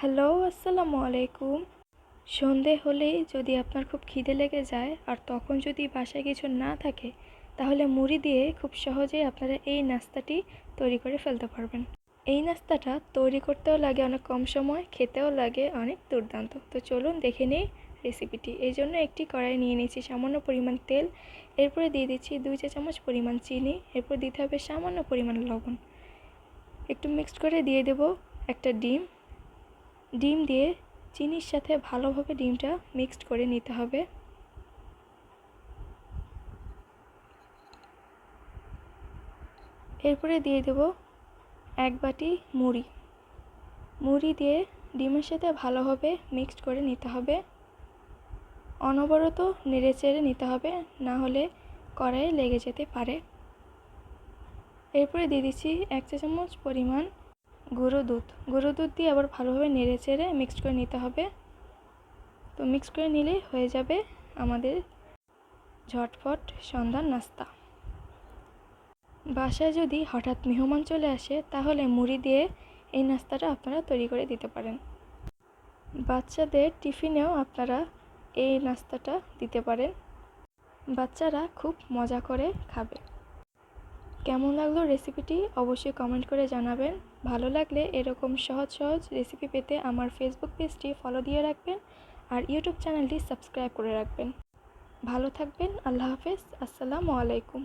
Hello, আসসালামু আলাইকুম। সন্ধে হলেই যদি আপনার খুব খিদে লেগে যায় আর তখন যদি বাসায় কিছু না থাকে, তাহলে মুড়ি দিয়ে খুব সহজেই আপনারা এই নাস্তাটি তৈরি করে ফেলতে পারবেন। এই নাস্তাটা তৈরি করতেও লাগে অনেক কম সময়, খেতেও লাগে অনেক দুর্দান্ত। তো চলুন দেখে নিই রেসিপিটি। এই জন্য একটি কড়াই নিয়ে নিয়েছি সামান্য পরিমাণ তেল, এরপরে দিয়ে দিচ্ছি 2 চা চামচ পরিমাণ চিনি, এরপর দিতে হবে সামান্য পরিমাণ লবণ। একটু মিক্সড করে দিয়ে দেব একটা ডিম দিয়ে চিনির সাথে ভালোভাবে ডিমটা মিক্সড করে নিতে হবে। এরপরে দিয়ে দেব 1 বাটি মুড়ি দিয়ে ডিমের সাথে ভালোভাবে মিক্সড করে নিতে হবে। অনবরত নেড়েচেড়ে নিতে হবে, না হলে কড়াইয়ে লেগে যেতে পারে। এরপরে দিয়ে দিচ্ছি 1 চা চামচ পরিমাণ গুঁড়ো দুধ দিয়ে আবার ভালোভাবে নেড়েচেড়ে মিক্সড করে নিতে হবে। তো মিক্স করে নিলেই হয়ে যাবে আমাদের ঝটফট সন্ধ্যার নাস্তা। বাসায় যদি হঠাৎ মেহমান চলে আসে, তাহলে মুড়ি দিয়ে এই নাস্তাটা আপনারা তৈরি করে দিতে পারেন। বাচ্চাদের টিফিনেও আপনারা এই নাস্তাটা দিতে পারেন, বাচ্চারা খুব মজা করে খাবে। কেমন লাগলো রেসিপিটি অবশ্যই কমেন্ট করে জানাবেন। ভালো লাগলে এরকম সহজ রেসিপি পেতে আমার ফেসবুক পেজটি ফলো দিয়ে রাখবেন আর ইউটিউব চ্যানেলটি সাবস্ক্রাইব করে রাখবেন। ভালো থাকবেন। আল্লাহ হাফেজ। আসসালামু আলাইকুম।